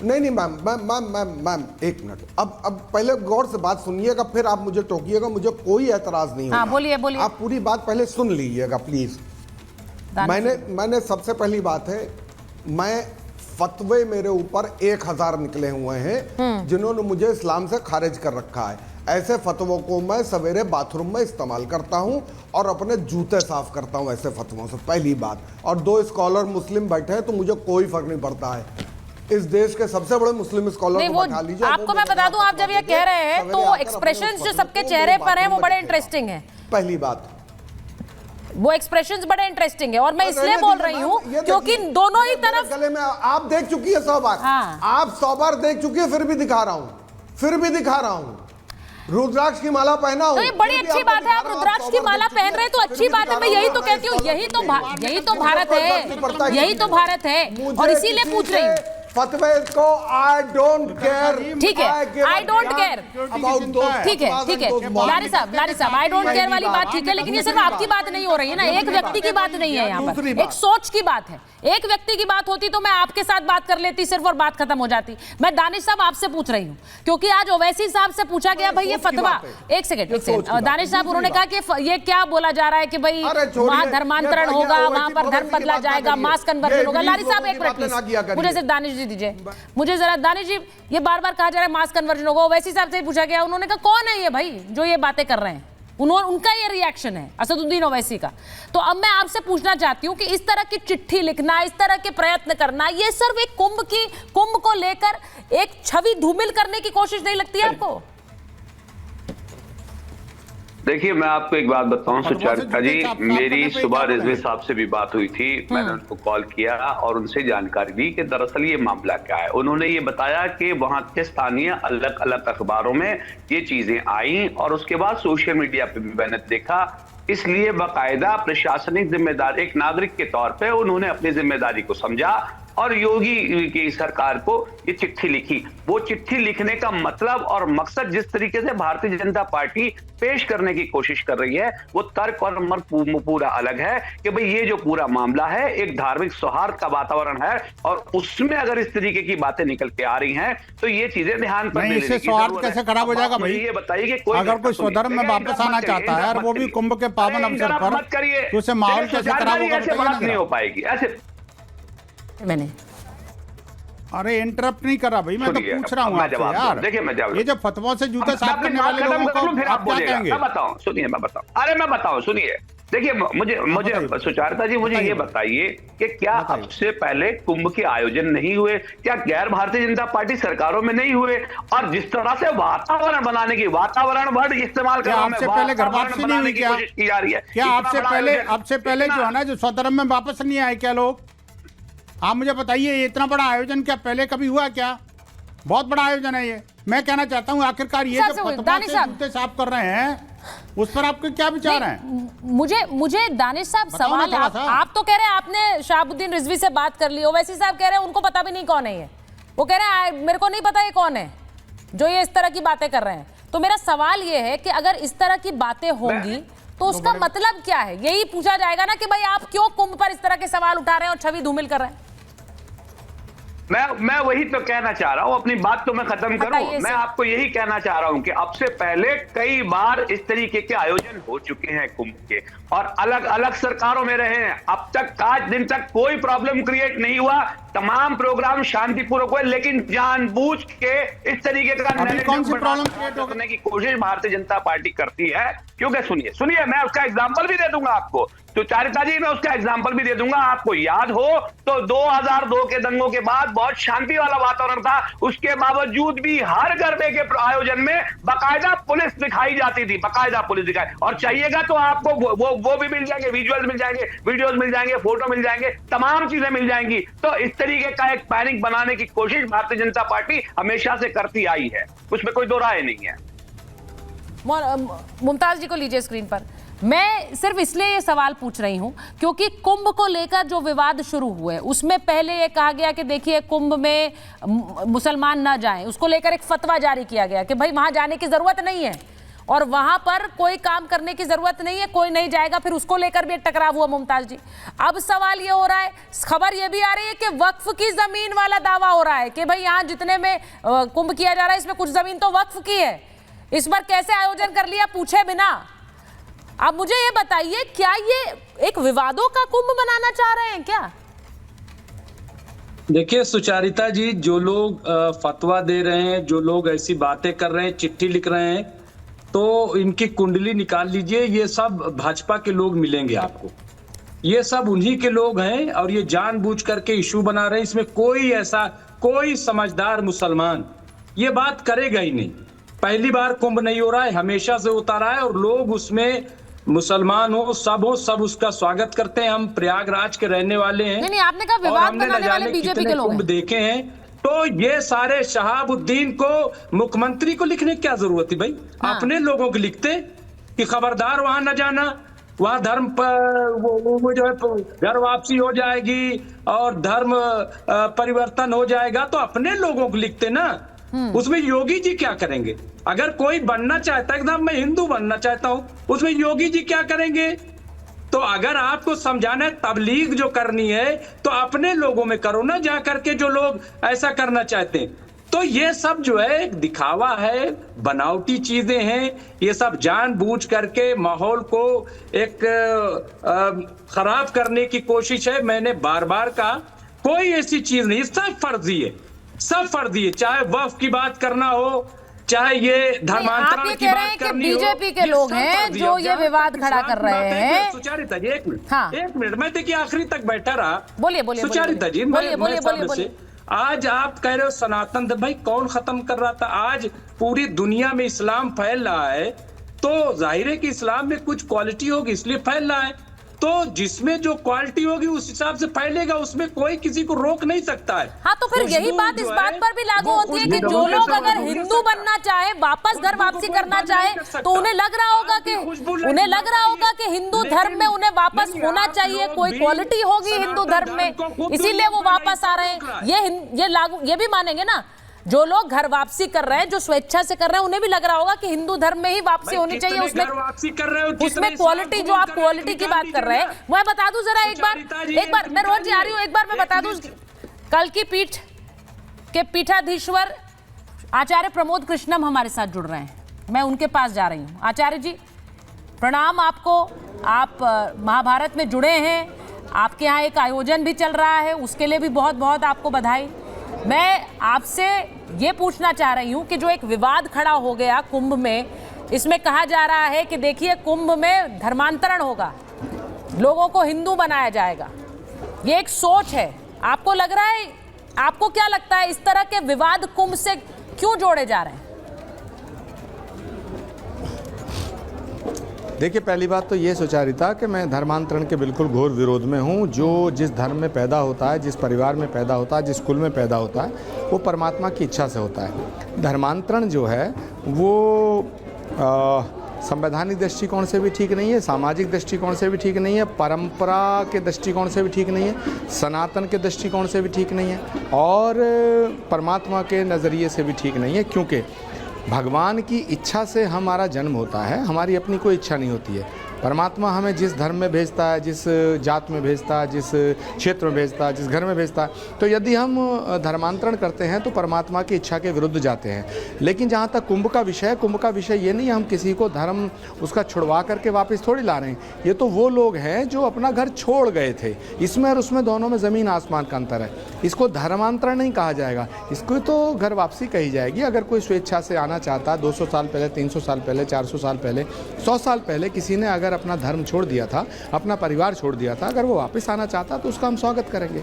नहीं नहीं ma'am ma'am एक मिनट, अब पहले गौर से बात सुनिएगा, फिर आप मुझे टोकिएगा, मुझे कोई एतराज नहीं होगा। हाँ बोलिए बोलिए, आप पूरी बात पहले सुन लीजिएगा प्लीज। मैंने सबसे पहली बात है, मैं फतवे मेरे ऊपर 1000 निकले हुए हैं जिन्होंने मुझे इस्लाम से खारिज कर रखा है। ऐसे फतवों को मैं सवेरे बाथरूम में इस्तेमाल करता हूं और अपने जूते साफ करता हूं ऐसे फतवों से, पहली बात। और 2 स्कॉलर मुस्लिम बैठे हैं तो मुझे कोई फर्क नहीं पड़ता है। इस देश के सबसे बड़े मुस्लिम स्कॉलर को बैठा लीजिए। आपको मैं बता दूं, आप जब ये कह रहे हैं तो एक्सप्रेशंस जो सबके चेहरे पर हैं वो बड़े इंटरेस्टिंग हैं। पहली बात, वो एक्सप्रेशंस बड़े इंटरेस्टिंग है और मैं इसलिए बोल रही हूँ क्योंकि दोनों ही तरफ गले में आप देख चुकी है 100 बार। हाँ। आप 100 बार देख चुकी है, फिर भी दिखा रहा हूँ रुद्राक्ष की माला पहना हूँ। तो ये बड़ी अच्छी बात है, आप रुद्राक्ष की माला पहन रहे हैं तो अच्छी बात है। मैं यही तो कहती हूँ, यही तो भारत है, यही तो भारत है और इसीलिए पूछ रही हूँ। फतवे को आई डोंट केयर, ठीक है, आई डोंट केयर, ठीक है लारी साहब आई डोंट केयर वाली बात ठीक है, लेकिन ये सिर्फ आपकी बात नहीं हो रही है ना, एक व्यक्ति की बात नहीं है यहाँ पर, एक सोच की बात है। एक व्यक्ति की बात होती तो मैं आपके साथ बात कर लेती सिर्फ और बात खत्म हो जाती। मैं दानिश साहब आपसे पूछ रही हूँ क्योंकि आज ओवैसी साहब से पूछा गया भाई ये फतवा, एक सेकंड दानिश साहब, उन्होंने कहा कि ये क्या बोला जा रहा है कि भाई वहां धर्मांतरण होगा, वहां पर धर्म बदला जाएगा, मास कन्वर्जन होगा। लारी साहब एक मिनट प्लीज, मुझे सिर्फ दानिश जी दीजिए, मुझे जरा दानिश जी, ये बार बार कहा जा रहा है मास कन्वर्जन होगा, ओवैसी साहब से पूछा गया, उन्होंने कहा कौन है ये भाई जो ये बातें कर रहे हैं, उनका ये रिएक्शन है असदुद्दीन ओवैसी का। तो अब मैं आपसे पूछना चाहती हूं कि इस तरह की चिट्ठी लिखना, इस तरह के प्रयत्न करना, ये सिर्फ एक कुंभ को लेकर एक छवि धूमिल करने की कोशिश नहीं लगती है आपको? देखिए मैं आपको एक बात बताऊं सुचारिता जी, मेरी सुबह रिजवी साहब से भी बात हुई थी, मैंने उनको कॉल किया और उनसे जानकारी ली कि दरअसल ये मामला क्या है। उन्होंने ये बताया कि वहां के स्थानीय अलग अलग अखबारों में ये चीजें आई और उसके बाद सोशल मीडिया पे भी मैंने देखा, इसलिए बाकायदा प्रशासनिक जिम्मेदारी, एक नागरिक के तौर पे उन्होंने अपनी जिम्मेदारी को समझा और योगी की सरकार को ये चिट्ठी लिखी। वो चिट्ठी लिखने का मतलब और मकसद जिस तरीके से भारतीय जनता पार्टी पेश करने की कोशिश कर रही है वो तर्क और मर्म पूरा अलग है कि भाई ये जो पूरा मामला है एक धार्मिक सौहार्द का वातावरण है और उसमें अगर इस तरीके की बातें निकल के आ रही हैं तो ये चीजें ध्यान पर नहीं, इससे सौहार्द कैसे खराब हो जाएगा भाई? ये बताइए कि कोई अगर कोई स्वधर्म में वापस आना चाहता है और वो भी कुंभ के पावन अवसर पर, तो उसे माहौल कैसे खराब होगा? नहीं हो पाएगी ऐसे। मैंने अरे इंटरप्ट नहीं करा भाई, मैं तो पूछ रहा हूँ आपसे यार। देखिए मैं जवाब, ये जो फतवा से जूते साफ करने वाले लोगों को आप क्या कहेंगे? मैं बताऊं, सुनिए मैं बताऊं, अरे मैं बताऊं सुनिए। देखिए मुझे सुचारिता जी मुझे ये बताइए कि क्या अब से पहले कुंभ के आयोजन नहीं हुए? क्या गैर भारतीय जनता पार्टी सरकारों में नहीं हुए? और जिस तरह से वातावरण बनाने की, वातावरण वर्ड इस्तेमाल कर आपसे पहले घर वापसी नहीं हुई क्या? की जा रही है क्या आपसे पहले जो है ना जो स्वधर्म में वापस नहीं आए क्या लोग? आप मुझे बताइए, इतना बड़ा आयोजन क्या पहले कभी हुआ क्या? बहुत बड़ा आयोजन है ये। मैं कहना चाहता हूँ आखिरकार ये जो फतवा से जूते साफ कर रहे हैं उस पर आपके क्या विचार हैं? मुझे दानिश साहब सवाल, आप तो कह रहे हैं आपने शहाबुद्दीन रिजवी से बात कर ली, ओवैसी साहब कह रहे हैं उनको पता भी नहीं कौन है ये, वो कह रहे हैं मेरे को नहीं पता ये कौन है जो ये इस तरह की बातें कर रहे हैं। तो मेरा सवाल ये है कि अगर इस तरह की बातें होंगी तो उसका मतलब क्या है? यही पूछा जाएगा ना कि भाई आप क्यों कुंभ पर इस तरह के सवाल उठा रहे हैं और छवि धूमिल कर रहे हैं। मैं वही तो कहना चाह रहा हूं, अपनी बात तो मैं खत्म करूं। मैं आपको यही कहना चाह रहा हूं कि अब से पहले कई बार इस तरीके के आयोजन हो चुके हैं कुंभ के और अलग अलग सरकारों में रहे हैं। अब तक आज दिन तक कोई प्रॉब्लम क्रिएट नहीं हुआ, तमाम प्रोग्राम शांतिपूर्वक हुए, लेकिन जानबूझ के इस तरीके का नैरेटिव करने की कोशिश भारतीय जनता पार्टी करती है। क्योंकि सुनिए मैं उसका एग्जाम्पल भी दे दूंगा आपको, तो चारिता जी मैं उसका एग्जाम्पल भी दे दूंगा। आपको याद हो तो 2002 के दंगों के बाद बहुत शांति वाला वातावरण था, उसके बावजूद भी हर गरबे के आयोजन में बाकायदा पुलिस दिखाई जाती थी, बाकायदा पुलिस दिखाई। और चाहिएगा तो आपको वो भी मिल जाएंगे, विजुअल मिल जाएंगे, वीडियोस मिल जाएंगे, फोटो मिल जाएंगे, तमाम चीजें मिल जाएंगी। तो इस तरीके का एक पैनिक बनाने की कोशिश भारतीय जनता पार्टी हमेशा से करती आई है, उसमें कोई दो राय नहीं है। मुमताज जी को लीजिए स्क्रीन पर। मैं सिर्फ इसलिए ये सवाल पूछ रही हूं क्योंकि कुंभ को लेकर जो विवाद शुरू हुए उसमें पहले ये कहा गया कि देखिए कुंभ में मुसलमान ना जाएं, उसको लेकर एक फतवा जारी किया गया कि भाई वहां जाने की जरूरत नहीं है। और वहां पर कोई काम करने की जरूरत नहीं है, कोई नहीं जाएगा, फिर उसको लेकर भी एक टकराव हुआ मुमताज जी। अब सवाल ये हो रहा है, खबर ये भी आ रही है कि वक्फ की जमीन वाला दावा हो रहा है कि भाई यहाँ जितने में कुंभ किया जा रहा है इसमें कुछ जमीन तो वक्फ की है। इस बार कैसे आयोजन कर लिया पूछे बिना। अब मुझे ये बताइए, क्या ये एक विवादों का कुंभ बनाना चाह रहे हैं क्या? देखिए सुचारिता जी, जो लोग फतवा दे रहे हैं, जो लोग ऐसी बातें कर रहे हैं, चिट्ठी लिख रहे हैं, तो इनकी कुंडली निकाल लीजिए। ये सब भाजपा के लोग मिलेंगे आपको। ये सब उन्हीं के लोग हैं और ये जानबूझ करके इशू बना रहे हैं। इसमें कोई समझदार मुसलमान ये बात करेगा ही नहीं। पहली बार कुंभ नहीं हो रहा है, हमेशा से होता रहा है और लोग उसमें मुसलमान हो सब उसका स्वागत करते हैं। हम प्रयागराज के रहने वाले हैं। नहीं, आपने कहा विवाद बनाने वाले बीजेपी के लोग कुंभ देखे हैं, तो ये सारे शहाबुद्दीन को मुख्यमंत्री को लिखने की क्या जरूरत है भाई? हाँ। अपने लोगों को लिखते कि खबरदार वहां न जाना, वहां धर्म पर वो जो है घर वापसी हो जाएगी और धर्म परिवर्तन हो जाएगा, तो अपने लोगों को लिखते ना। उसमें योगी जी क्या करेंगे? अगर कोई बनना चाहता है, एकदम मैं हिंदू बनना चाहता हूं, उसमें योगी जी क्या करेंगे? तो अगर आपको समझाना है, तबलीग जो करनी है तो अपने लोगों में करो ना, जा करके जो लोग ऐसा करना चाहते हैं। तो ये सब जो है एक दिखावा है, बनावटी चीजें हैं। ये सब जानबूझ करके माहौल को एक खराब करने की कोशिश है। मैंने बार बार कहा, कोई ऐसी चीज नहीं, सब फर्जी है, सब फर्जी है। चाहे वक्फ की बात करना हो, चाहे ये धर्मांतरण की बात करनी हो, बीजेपी के लोग हैं जो ये विवाद खड़ा कर रहे हैं। सुचारिता जी एक मिनट, हाँ। एक मिनट, मैं देखिए आखिरी तक बैठा रहा। बोलिए सुचारिता जी, बोलिए। आज आप कह रहे हो सनातन धर्म, भाई कौन खत्म कर रहा था? आज पूरी दुनिया में इस्लाम फैल रहा है, तो जाहिर है कि इस्लाम में कुछ क्वालिटी होगी इसलिए फैल रहा है। तो जिसमें जो क्वालिटी होगी उस हिसाब से फैलेगा, उसमें कोई किसी को रोक नहीं सकता है। हाँ, तो फिर यही बात इस बात पर भी लागू होती है कि जो लोग अगर हिंदू बनना चाहे, वापस घर वापसी करना चाहे, तो उन्हें लग रहा होगा कि हिंदू धर्म में उन्हें वापस होना चाहिए, कोई क्वालिटी होगी हिंदू धर्म में, इसीलिए वो वापस आ रहे हैं। ये भी मानेंगे ना, जो लोग घर वापसी कर रहे हैं, जो स्वेच्छा से कर रहे हैं, उन्हें भी लग रहा होगा कि हिंदू धर्म में ही वापसी होनी चाहिए। उसमें क्वालिटी, जो आप क्वालिटी की बात कर रहे हैं, मैं बता दूं जरा एक बार मैं रोज जा रही हूं, एक बार मैं बता दूं, कल की पीठ के पीठाधीश्वर आचार्य प्रमोद कृष्णम हमारे साथ जुड़ रहे हैं। मैं उनके पास जा रही हूं। आचार्य जी प्रणाम आपको, आप महाभारत में जुड़े हैं, आपके यहाँ एक आयोजन भी चल रहा है, उसके लिए भी बहुत बहुत आपको बधाई। मैं आपसे ये पूछना चाह रही हूँ कि जो एक विवाद खड़ा हो गया कुंभ में, इसमें कहा जा रहा है कि देखिए कुंभ में धर्मांतरण होगा, लोगों को हिंदू बनाया जाएगा, ये एक सोच है। आपको लग रहा है, आपको क्या लगता है, इस तरह के विवाद कुंभ से क्यों जोड़े जा रहे हैं? देखिए, पहली बात तो ये सुचारिता कि मैं धर्मांतरण के बिल्कुल घोर विरोध में हूँ। जो जिस धर्म में पैदा होता है, जिस परिवार में पैदा होता है, जिस कुल में पैदा होता है, वो परमात्मा की इच्छा से होता है। धर्मांतरण जो है वो संवैधानिक दृष्टिकोण से भी ठीक नहीं है, सामाजिक दृष्टिकोण से भी ठीक नहीं है, परंपरा के दृष्टिकोण से भी ठीक नहीं है, सनातन के दृष्टिकोण से भी ठीक नहीं है और परमात्मा के नज़रिए से भी ठीक नहीं है। क्योंकि भगवान की इच्छा से हमारा जन्म होता है, हमारी अपनी कोई इच्छा नहीं होती है। परमात्मा हमें जिस धर्म में भेजता है, जिस जात में भेजता है, जिस क्षेत्र में भेजता है, जिस घर में भेजता है, तो यदि हम धर्मांतरण करते हैं तो परमात्मा की इच्छा के विरुद्ध जाते हैं। लेकिन जहाँ तक कुंभ का विषय ये नहीं है हम किसी को धर्म उसका छुड़वा करके वापस थोड़ी ला रहे हैं। ये तो वो लोग हैं जो अपना घर छोड़ गए थे। इसमें और उसमें दोनों में ज़मीन आसमान का अंतर है। इसको धर्मांतरण नहीं कहा जाएगा, इसको तो घर वापसी कही जाएगी। अगर कोई स्वेच्छा से आना चाहता है, 200 साल पहले, 300 साल पहले, 400 साल पहले, 100 साल पहले किसी ने अगर अपना धर्म छोड़ दिया था, अपना परिवार छोड़ दिया था, अगर वो वापस आना चाहता तो उसका हम स्वागत करेंगे।